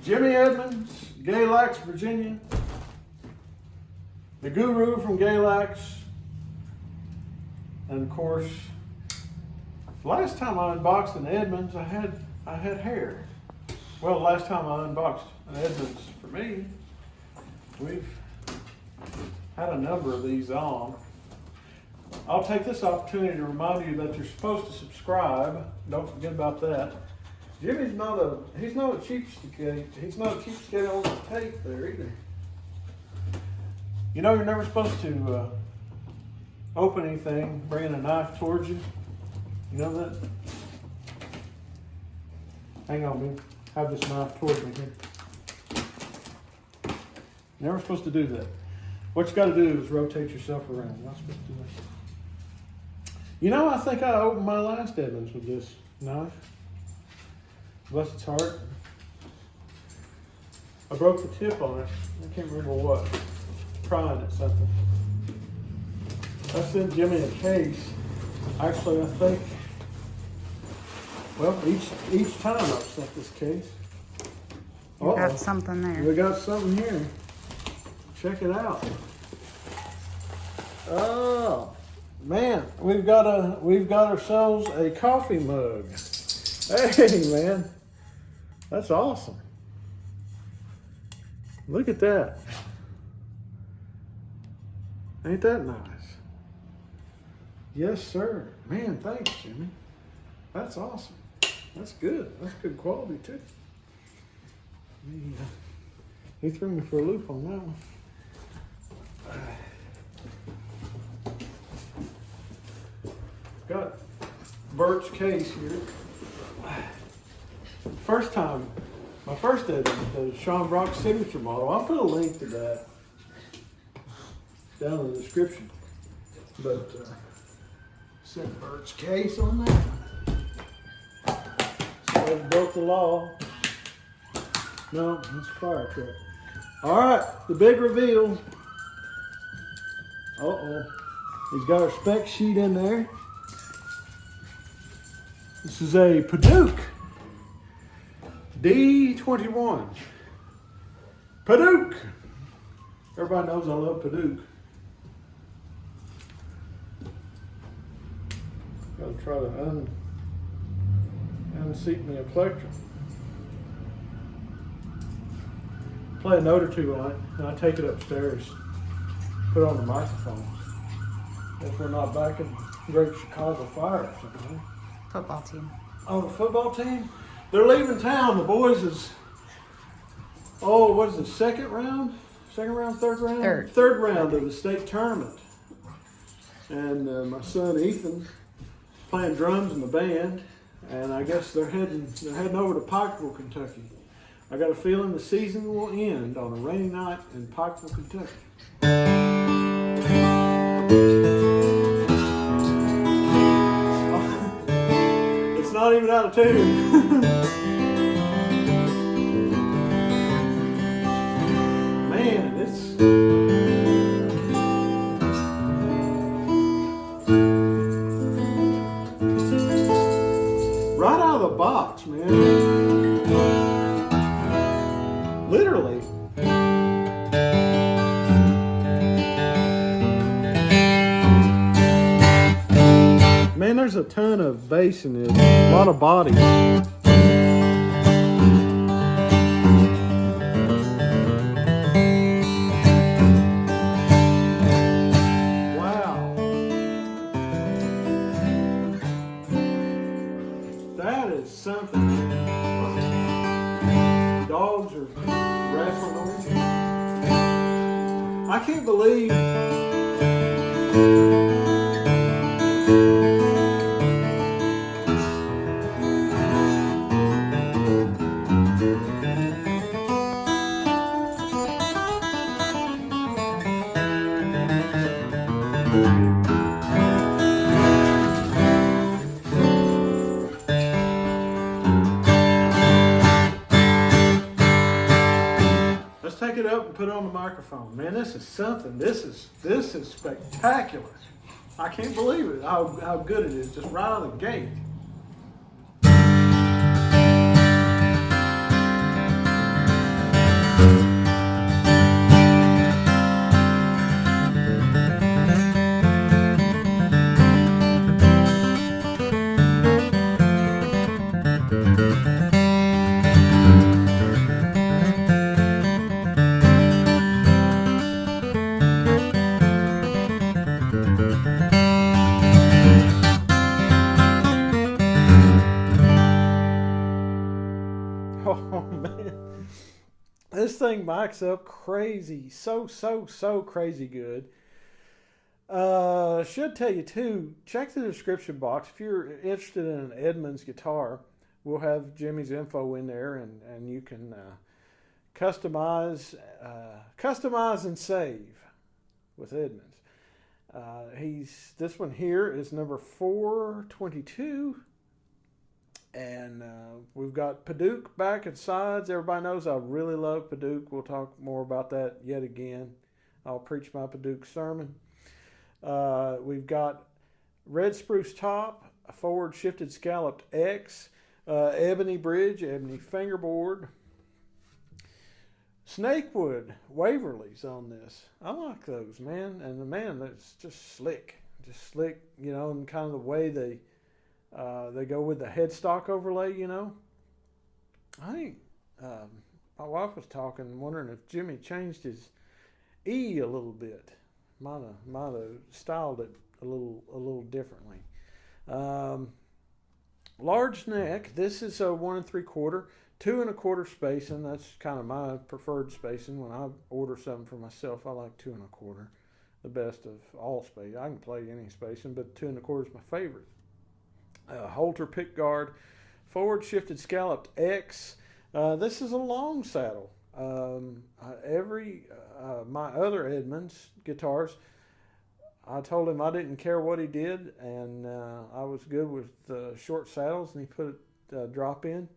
Jimmy Edmonds, Galax, Virginia. The Guru from Galax. And of course, last time I unboxed an Edmonds, I had hair. Well, last time I unboxed an Edmonds for me, we've had a number of these on. I'll take this opportunity to remind you that you're supposed to subscribe. Don't forget about that. Jimmy's not a cheapskate. He's not a cheapskate on the tape there either. You know you're never supposed to open anything bringing a knife towards you. You know that? Hang on, man. Have this knife towards me here. Never supposed to do that. What you got to do is rotate yourself around. You're not supposed to do that. You know, I think I opened my last Edmonds with this knife. Bless its heart. I broke the tip on it. I can't remember what. Prying at something. I sent Jimmy a case. Actually, I think, well, each time I've sent this case. You got something there. We got something here. Check it out. Oh man, we've got ourselves a coffee mug. Hey man, that's awesome. Look at that. Ain't that nice? Yes, sir. Man, thanks, Jimmy. That's awesome. That's good. That's good quality too. He threw me for a loop on that one. Got Bert's case here. First time, my first Edmonds, the Shawn Brock's signature model. I'll put a link to that down in the description. But sent Bert's case on that one. So I broke the law. No, that's a fire truck. All right, the big reveal. Uh-oh. He's got our spec sheet in there. This is a Paduk D21. Paduk. Everybody knows I love Paduk. Gotta try to unseat me a plectrum. Play a note or two on it, and I take it upstairs. Put it on the microphone. If we're not back in Great Chicago Fire or something. Football team. Oh, the football team? They're leaving town. The boys is, what is it, second round? Second round, third round? Third round of the state tournament. And my son Ethan playing drums in the band. And I guess they're heading over to Pikeville, Kentucky. I got a feeling the season will end on a rainy night in Pikeville, Kentucky. It's not even out of tune. Man, it's right out of the box, man. Literally. Man, there's a ton of bass in it, a lot of body. Wow. That is something, man. Dogs are wrestling over here. I can't believe take it up and put it on the microphone. Man, this is something. This is spectacular. I can't believe it, how good it is, just right out of the gate. Oh man, this thing mics up crazy, so crazy good. Should tell you too, check the description box if you're interested in an Edmonds guitar. We'll have Jimmy's info in there, and you can customize and save with Edmonds. This one here is number 422, and we've got Paduk back and sides. Everybody knows I really love Paduk. We'll talk more about that yet again. I'll preach my Paduk sermon. We've got red spruce top, a forward shifted scalloped X, ebony bridge, ebony fingerboard, snakewood Waverleys on this. I like those, man. And the man, that's just slick, you know, and kind of the way they go with the headstock overlay, you know. I think my wife was talking, wondering if Jimmy changed his E a little bit. Might have styled it a little differently. Large neck. This is a 1 3/4, 2 1/4 spacing. That's kind of my preferred spacing when I order something for myself. I like 2 1/4, the best of all space. I can play any spacing, but 2 1/4 is my favorite. Halter pick guard, forward shifted scalloped X. This is a long saddle. My other Edmonds guitars, I told him I didn't care what he did, and I was good with short saddles, and he put a drop in.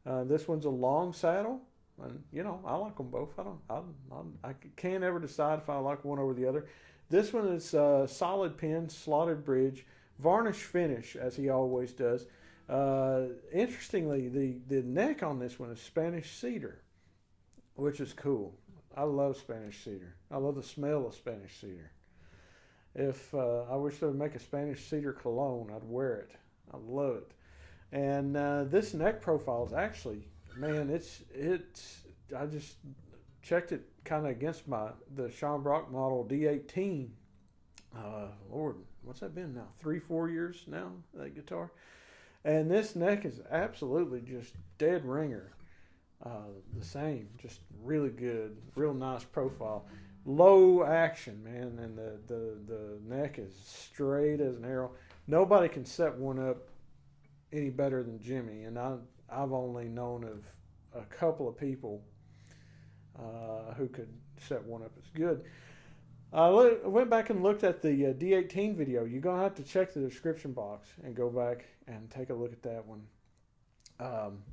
This one's a long saddle, and you know I like them both. I can't ever decide if I like one over the other. This one is solid pin, slotted bridge, varnish finish, as he always does. Interestingly, the neck on this one is Spanish cedar, which is cool. I love Spanish cedar. I love the smell of Spanish cedar. If I wish they would make a Spanish cedar cologne, I'd wear it. I love it. And this neck profile is actually, man, it's. I just checked it kind of against the Shawn model D18. Lord, what's that been now? 3-4 years now, that guitar. And this neck is absolutely just dead ringer. The same, just really good, real nice profile. Low action, man, and the neck is straight as an arrow. Nobody can set one up any better than Jimmy, and I've only known of a couple of people who could set one up as good. I went back and looked at the D18 video. You're going to have to check the description box and go back and take a look at that one. I'm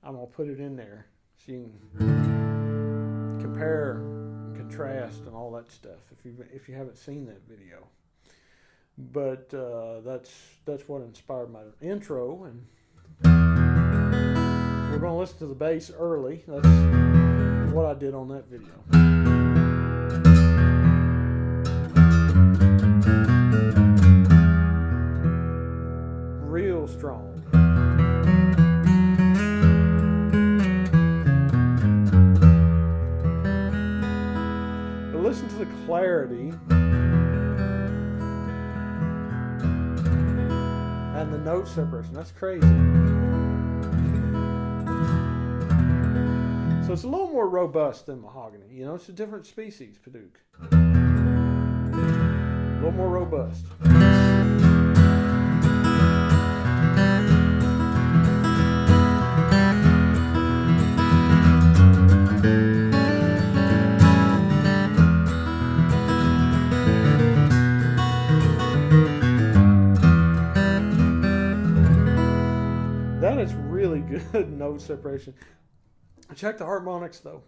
going to put it in there so you can compare, contrast, and all that stuff if you haven't seen that video. But that's what inspired my intro, and we're going to listen to the bass early. That's what I did on that video. Real strong. But listen to the clarity and the note separation. That's crazy. So it's a little more robust than mahogany. You know, it's a different species, Paduk. A little more robust. That is really good note separation. Check the harmonics though.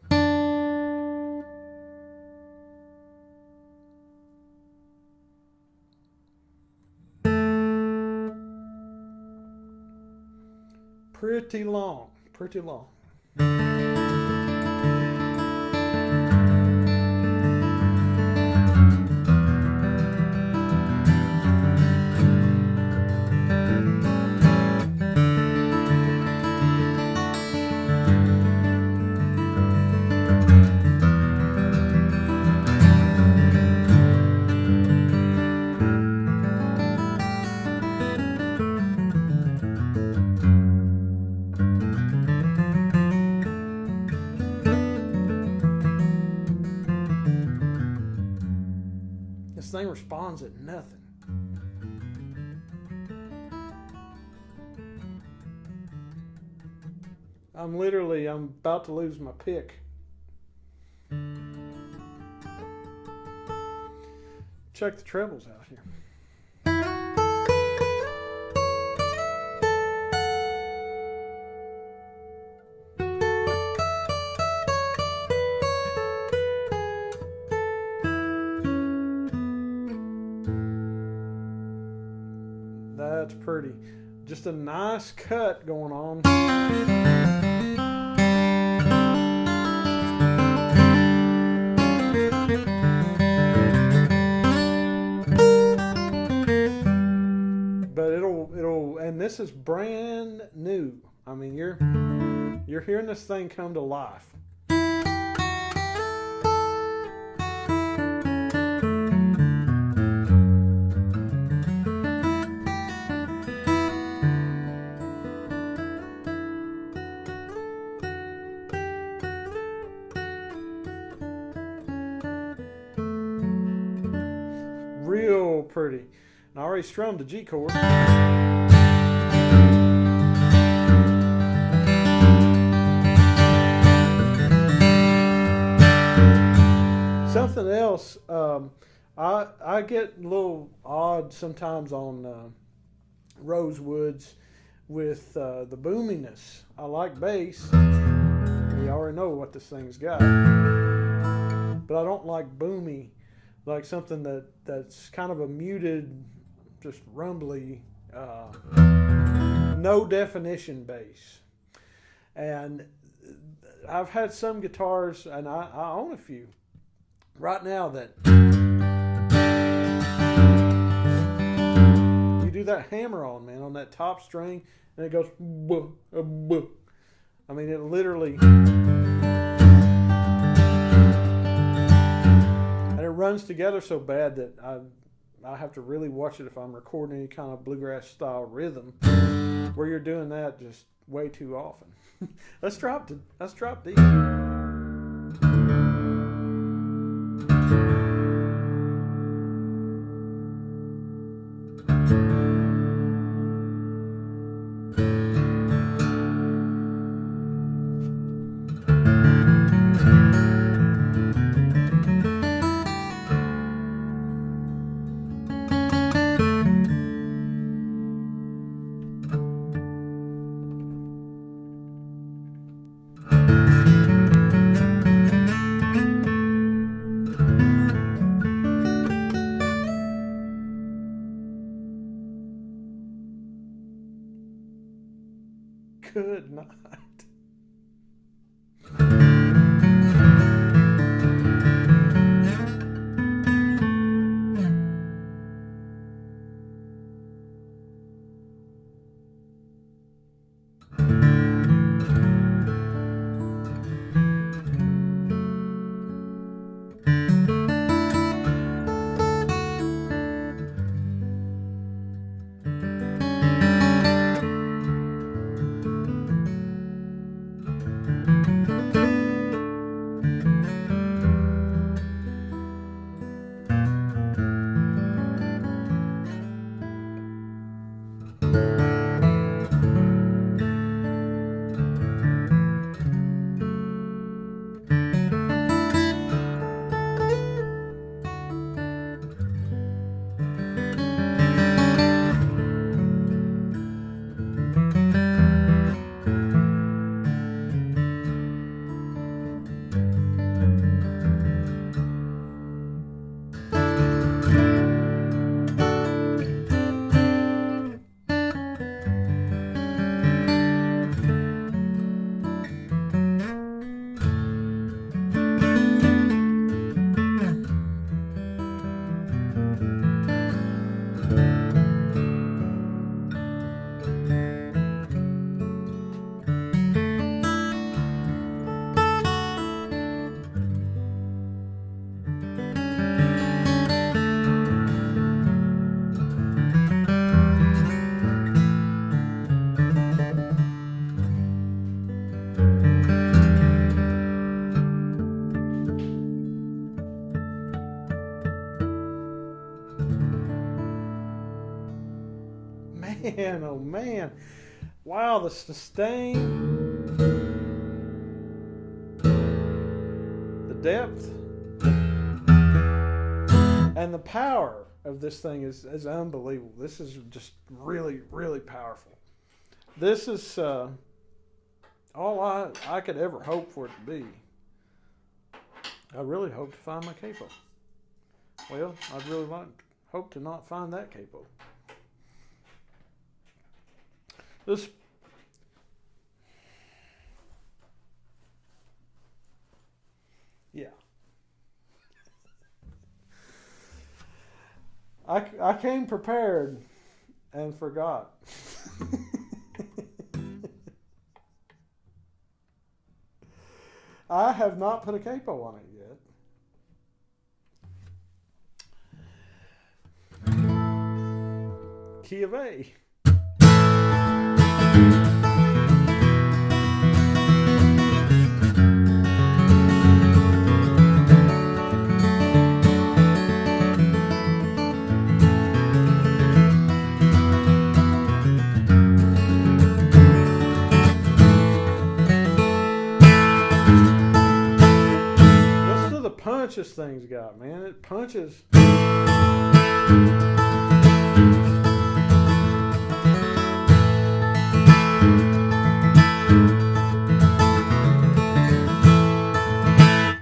Pretty long, pretty long. This thing responds at nothing. I'm about to lose my pick. Check the trebles out here. That's pretty. Just a nice cut going on. But it'll and this is brand new. I mean, you're hearing this thing come to life. Real pretty. And I already strummed the G chord. Something else, I get a little odd sometimes on Rosewoods with the boominess. I like bass. You already know what this thing's got. But I don't like boomy. Like something that's kind of a muted, just rumbly, no definition bass. And I've had some guitars, and I own a few right now that you do that hammer on, man, on that top string, and it goes buh, buh. I mean, it literally, and it runs together so bad that I have to really watch it if I'm recording any kind of bluegrass style rhythm where you're doing that just way too often. Let's drop these. man, oh man. Wow, the sustain, the depth, and the power of this thing is unbelievable. This is just really, really powerful. This is all I could ever hope for it to be. I really hope to find my capo. Well, I'd really hope to not find that capo. This yeah. I came prepared and forgot. I have not put a capo on it yet. Key of A. Punch this thing's got, man. It punches.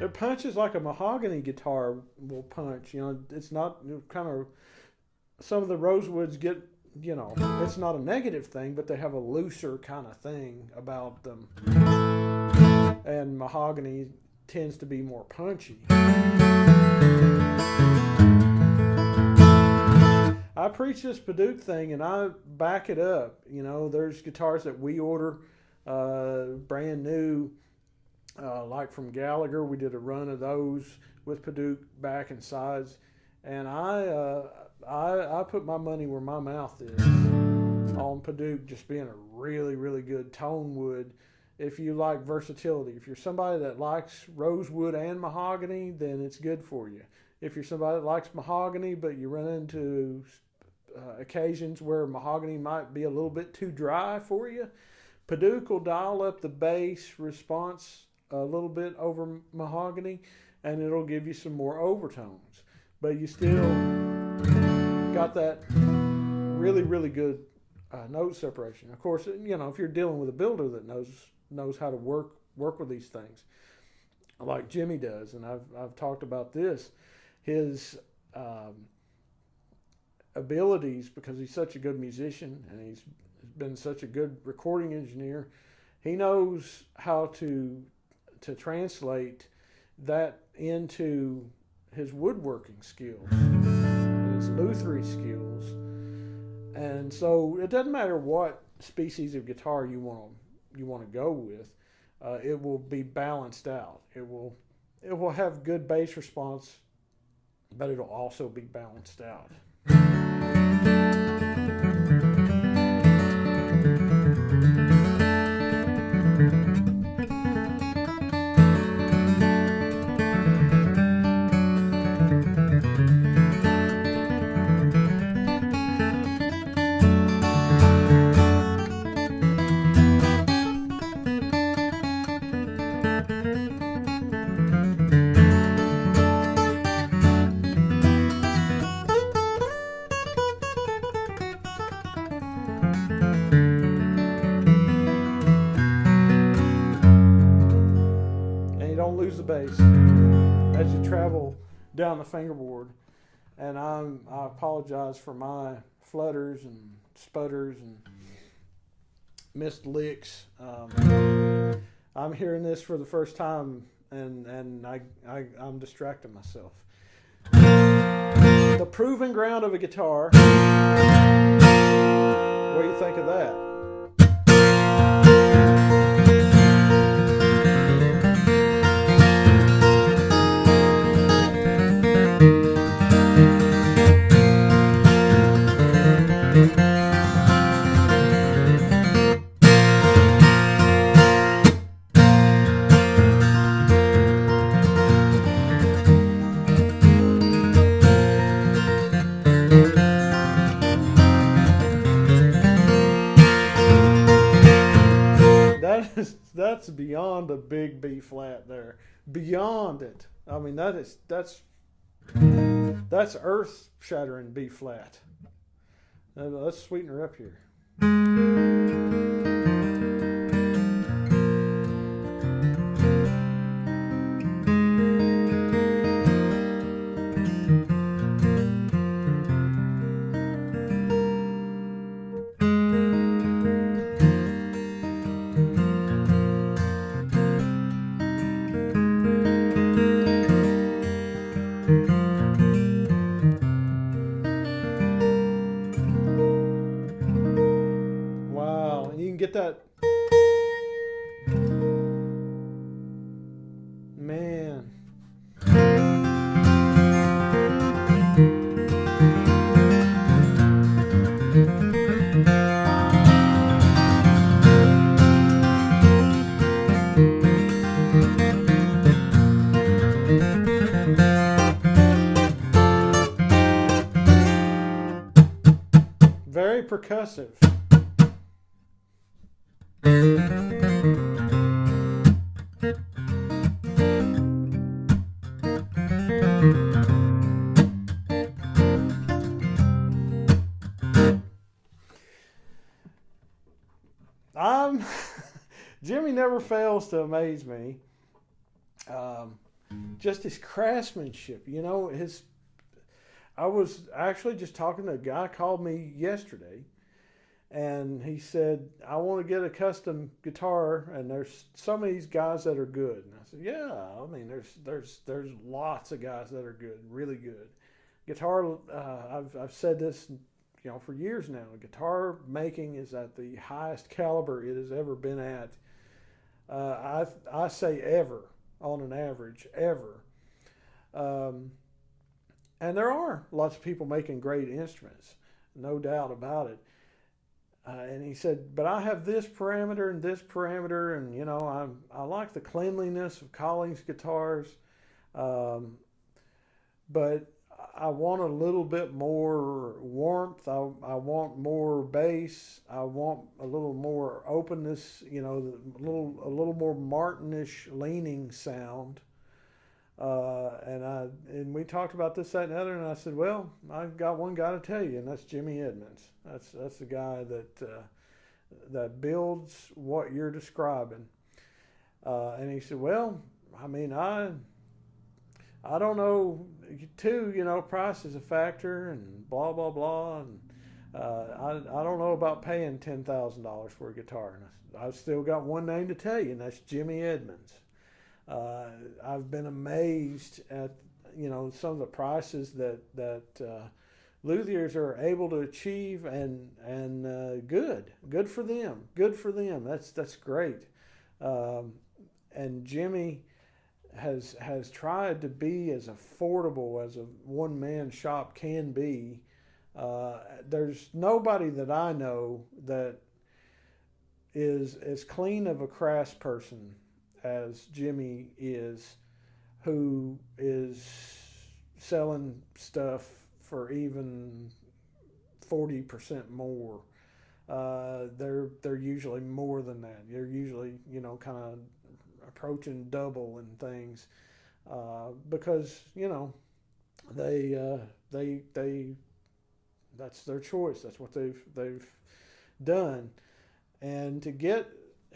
It punches like a mahogany guitar will punch. You know, it's not kind of, some of the rosewoods get, you know, it's not a negative thing, but they have a looser kind of thing about them. And mahogany tends to be more punchy. I preach this Paduk thing and I back it up. You know, there's guitars that we order brand new, like from Gallagher. We did a run of those with Paduk back and sides, and I put my money where my mouth is on Paduk just being a really, really good tone wood. If you like versatility, if you're somebody that likes rosewood and mahogany, then it's good for you. If you're somebody that likes mahogany, but you run into occasions where mahogany might be a little bit too dry for you, Paduk will dial up the bass response a little bit over mahogany, and it'll give you some more overtones. But you still got that really, really good note separation. Of course, you know, if you're dealing with a builder that knows how to work with these things, like Jimmy does, and I've talked about this, his abilities, because he's such a good musician and he's been such a good recording engineer. He knows how to translate that into his woodworking skills, his lutherie skills, and so it doesn't matter what species of guitar you want to go with, it will be balanced out. It will have good bass response, but it'll also be balanced out. Bass as you travel down the fingerboard, and I apologize for my flutters and sputters and missed licks. I'm hearing this for the first time, and I'm distracting myself. The proving ground of a guitar. What do you think of that? that's beyond a big B flat there. Beyond it. I mean, that's earth shattering B flat. Let's sweeten her up here. Get that, man. Very percussive. Jimmy never fails to amaze me. Just his craftsmanship, you know. I was actually just talking to a guy called me yesterday, and he said, I want to get a custom guitar, and there's some of these guys that are good. And I said, yeah, I mean, there's lots of guys that are good, really good. Guitar, I've said this, you know, for years now. Guitar making is at the highest caliber it has ever been at. I say ever, on an average, ever. And there are lots of people making great instruments, no doubt about it. And he said, but I have this parameter and this parameter, and you know, I like the cleanliness of Collings guitars, but I want a little bit more warmth. I want more bass. I want a little more openness. You know, a little more Martin-ish leaning sound. And we talked about this, that, and the other, and I said, well, I've got one guy to tell you, and that's Jimmy Edmonds. That's the guy that builds what you're describing. And he said, well, I mean, I don't know, too, you know, price is a factor and blah, blah, blah. And I don't know about paying $10,000 for a guitar. And I've still got one name to tell you, and that's Jimmy Edmonds. I've been amazed at, you know, some of the prices that luthiers are able to achieve, and good for them. Good for them. That's great. And Jimmy has tried to be as affordable as a one-man shop can be. There's nobody that I know that is as clean of a craftsperson as Jimmy is, who is selling stuff for even 40% more. They're usually more than that. They're usually, you know, kind of approaching double and things, because, you know, they that's their choice. That's what they've done. And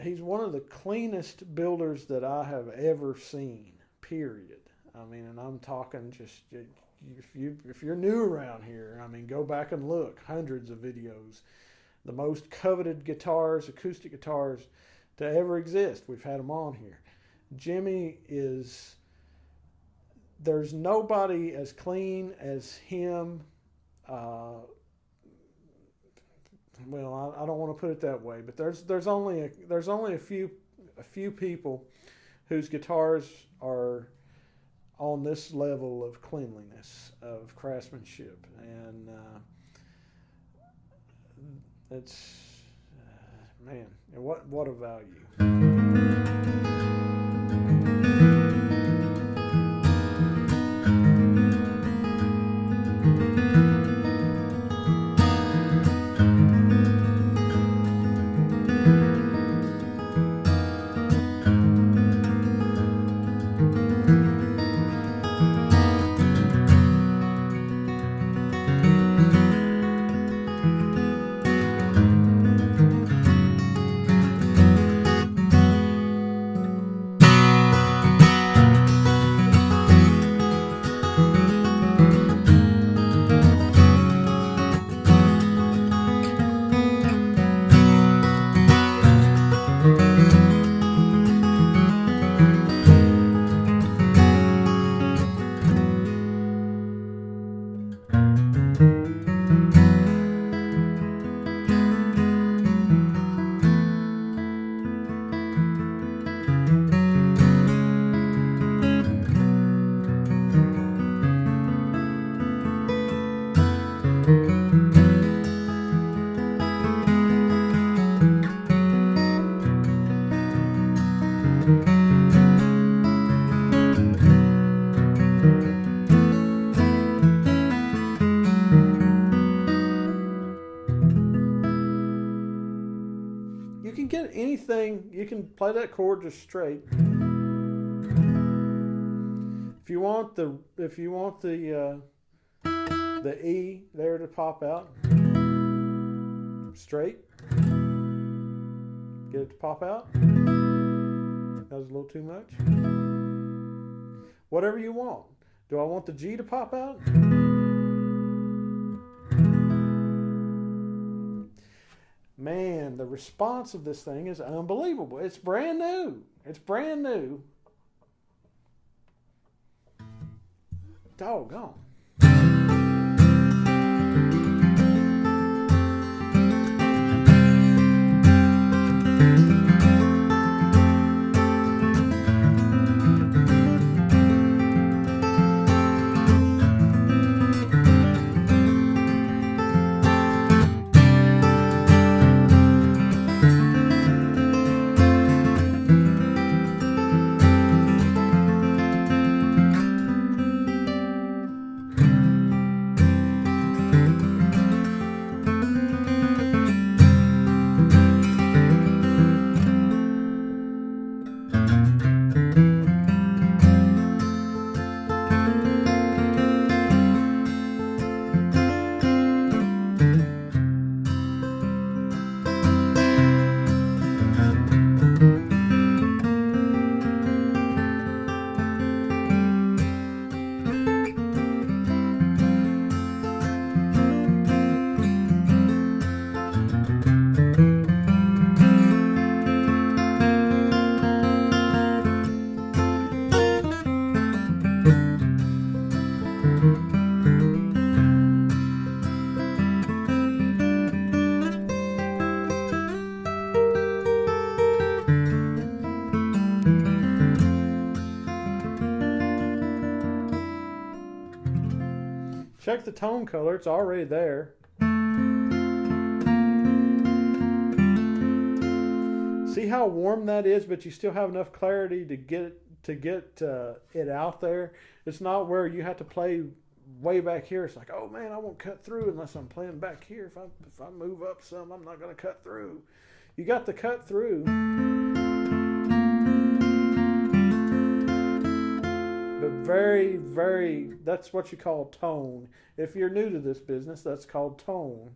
he's one of the cleanest builders that I have ever seen, period. I mean, and I'm talking just, if you're new around here, I mean, go back and look, hundreds of videos. The most coveted guitars, acoustic guitars to ever exist. We've had them on here. Jimmy there's nobody as clean as him. Well, I don't want to put it that way, but there's only a few people whose guitars are on this level of cleanliness, of craftsmanship, and it's man, what a value. anything, you can play that chord just straight. If you want the E there to pop out, straight. Get it to pop out. That was a little too much. Whatever you want. Do I want the G to pop out? Man, the response of this thing is unbelievable. It's brand new. It's brand new. Doggone. Check the tone color, it's already there. See how warm that is, but you still have enough clarity to get it out there. It's not where you have to play way back here. It's like, oh man, I won't cut through unless I'm playing back here. If I move up some, I'm not going to cut through. You got to cut through. But very, very, that's what you call tone. If you're new to this business, that's called tone.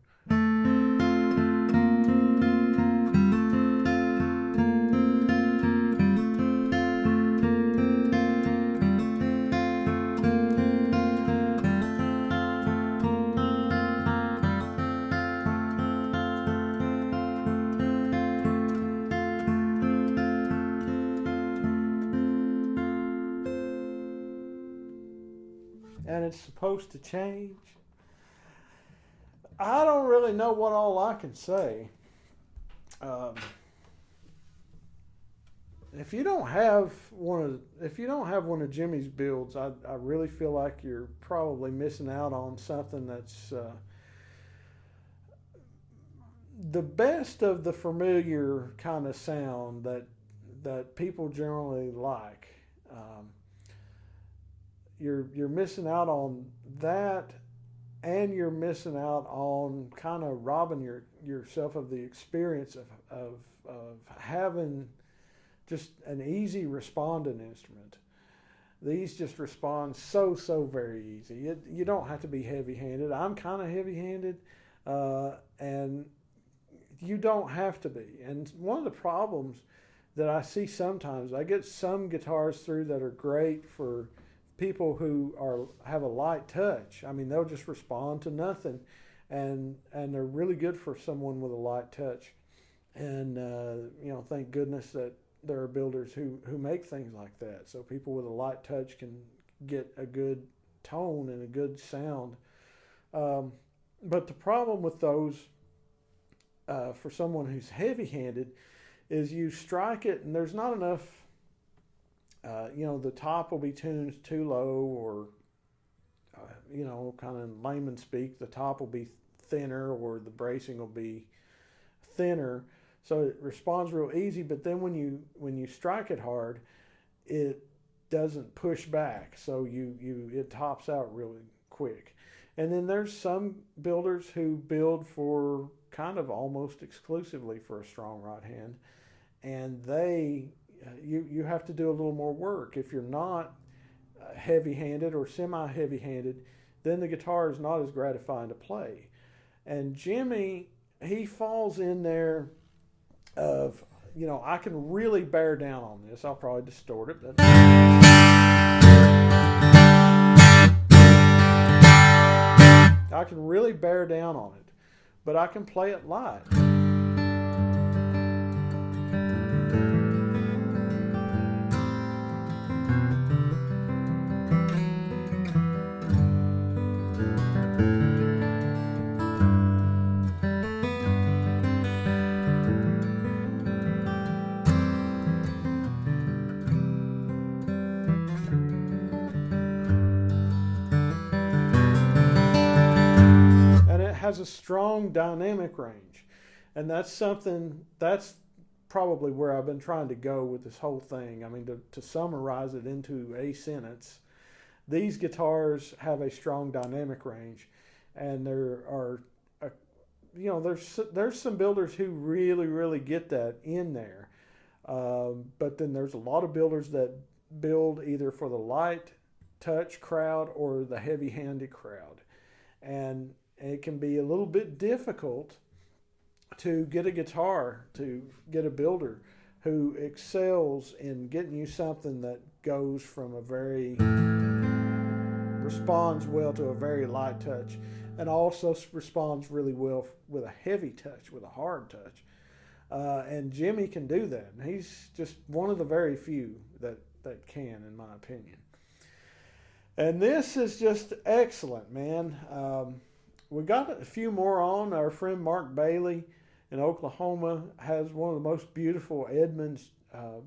And it's supposed to change. I don't really know what all I can say. If you don't have one of Jimmy's builds, I really feel like you're probably missing out on something that's the best of the familiar kind of sound that people generally like. You're missing out on that, and you're missing out on kind of robbing yourself of the experience of having just an easy responding instrument. These just respond so very easy. You don't have to be heavy-handed. I'm kind of heavy-handed, and you don't have to be. And one of the problems that I see sometimes, I get some guitars through that are great for people who have a light touch. I mean, they'll just respond to nothing, and they're really good for someone with a light touch. And thank goodness that there are builders who make things like that, so people with a light touch can get a good tone and a good sound. But the problem with those, for someone who's heavy-handed, is you strike it and there's not enough. The top will be tuned too low, or, kind of layman speak, the top will be thinner or the bracing will be thinner. So it responds real easy, but then when you strike it hard, it doesn't push back. So it tops out really quick. And then there's some builders who build for kind of almost exclusively for a strong right hand. and you have to do a little more work. If you're not heavy-handed or semi-heavy-handed, then the guitar is not as gratifying to play. And Jimmy, he falls in there of, I can really bear down on this. I'll probably distort it, but I can really bear down on it, but I can play it light. Has a strong dynamic range, and that's probably where I've been trying to go with this whole thing. I mean, to summarize it into a sentence, these guitars have a strong dynamic range, and there are there's some builders who really get that in there, but then there's a lot of builders that build either for the light touch crowd or the heavy-handed crowd, and it can be a little bit difficult to get a builder who excels in getting you something that goes from responds well to a very light touch, and also responds really well with a heavy touch, with a hard touch. And Jimmy can do that. And he's just one of the very few that can, in my opinion. And this is just excellent, man. We got a few more on. Our friend Mark Bailey in Oklahoma has one of the most beautiful Edmonds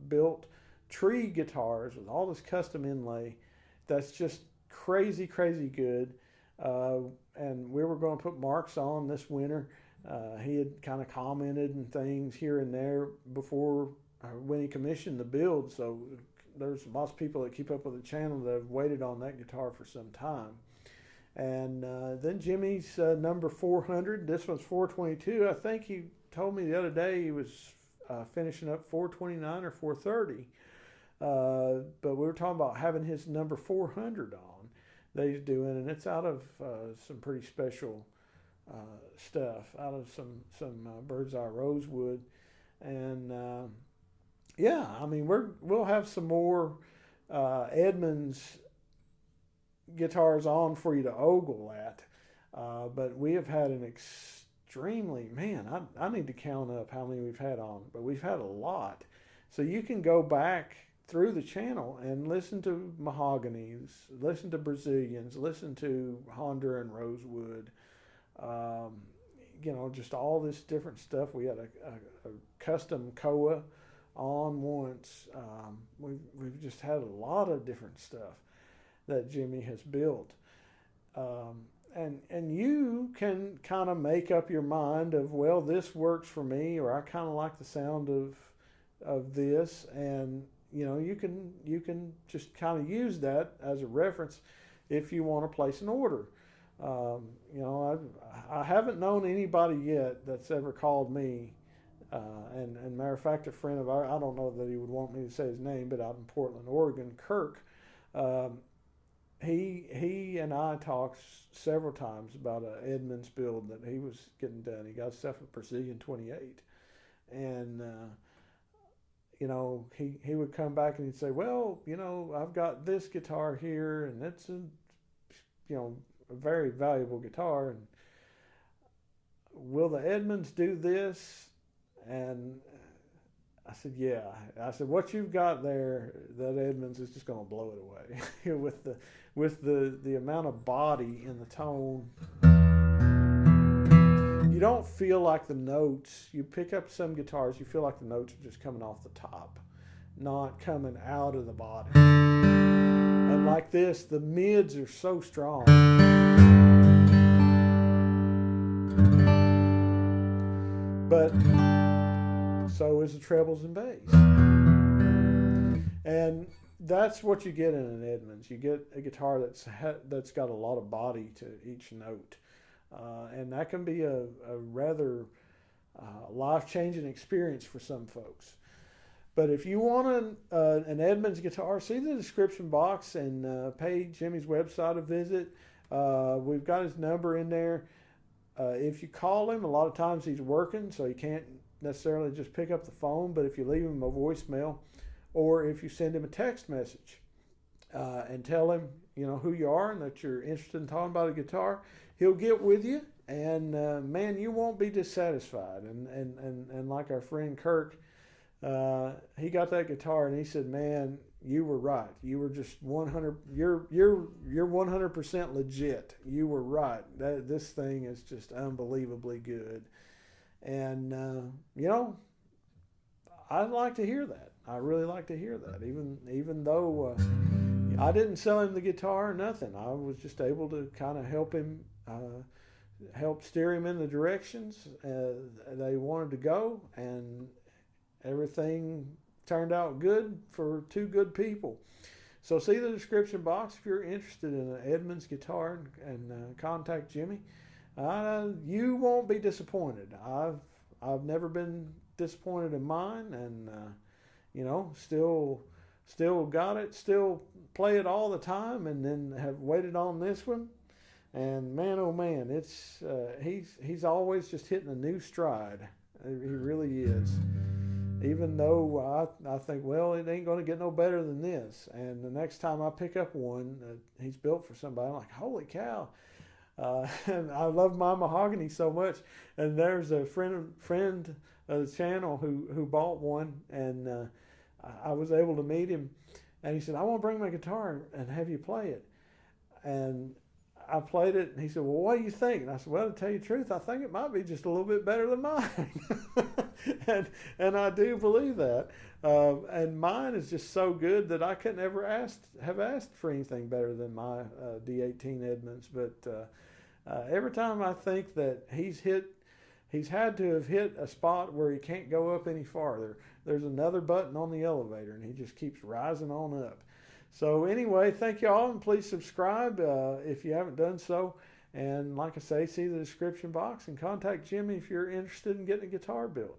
built tree guitars with all this custom inlay. That's just crazy good. And we were going to put Mark's on this winter. He had kind of commented and things here and there before when he commissioned the build. So there's lots of people that keep up with the channel that have waited on that guitar for some time. And then Jimmy's number 400. This one's 422. I think he told me the other day he was finishing up 429 or 430. But we were talking about having his number 400 on that he's doing, and it's out of some pretty special stuff, out of some bird's eye rosewood. And yeah, I mean, we'll have some more Edmonds guitars on for you to ogle at, but we have had an extremely, I need to count up how many we've had on, but we've had a lot. So you can go back through the channel and listen to mahoganies, listen to Brazilians, listen to Honduran rosewood, just all this different stuff. We had a custom Koa on once. We've just had a lot of different stuff that Jimmy has built. And you can kind of make up your mind of, well, this works for me, or I kind of like the sound of this, and you can just kind of use that as a reference if you want to place an order. I haven't known anybody yet that's ever called me, and matter of fact, a friend of ours, I don't know that he would want me to say his name, but out in Portland, Oregon, Kirk, he and I talked several times about an Edmonds build that he was getting done. He got stuff with Brazilian 28, and he would come back and he'd say, well, I've got this guitar here, and it's a very valuable guitar, and will the Edmonds do this? And I said, yeah. I said, what you've got there, that Edmonds is just going to blow it away with the amount of body in the tone. You don't feel like the notes. You pick up some guitars, you feel like the notes are just coming off the top, not coming out of the body. And like this, the mids are so strong. But so is the trebles and bass. And that's what you get in an Edmonds. You get a guitar that's got a lot of body to each note. And that can be a rather life-changing experience for some folks. But if you want an Edmonds guitar, see the description box and pay Jimmy's website a visit. We've got his number in there. If you call him, a lot of times he's working, so he can't necessarily just pick up the phone. But if you leave him a voicemail, or if you send him a text message and tell him, who you are and that you're interested in talking about a guitar, he'll get with you. And man, you won't be dissatisfied. And like our friend Kirk, he got that guitar and he said, "Man, you were right. You were just 100. You're 100% legit. You were right. This thing is just unbelievably good." And I'd like to hear that. I really like to hear that. Even though I didn't sell him the guitar or nothing, I was just able to kind of help him. Help steer him in the directions they wanted to go, and everything turned out good for two good people. So see the description box if you're interested in an Edmonds guitar, and contact Jimmy. You won't be disappointed. I've never been disappointed in mine, and still got it, still play it all the time, and then have waited on this one. And man, oh man, it's he's always just hitting a new stride. He really is. Even though I think, well, it ain't going to get no better than this. And the next time I pick up one he's built for somebody, I'm like, holy cow. And I love my mahogany so much. And there's a friend of the channel who bought one, and I was able to meet him. And he said, "I want to bring my guitar and have you play it." And I played it, and he said, "Well, what do you think?" And I said, "Well, to tell you the truth, I think it might be just a little bit better than mine." and I do believe that. And mine is just so good that I couldn't ever have asked for anything better than my D18 Edmonds. But every time I think that he's had to have hit a spot where he can't go up any farther, there's another button on the elevator, and he just keeps rising on up. So anyway, thank you all, and please subscribe if you haven't done so. And like I say, see the description box and contact Jimmy if you're interested in getting a guitar built.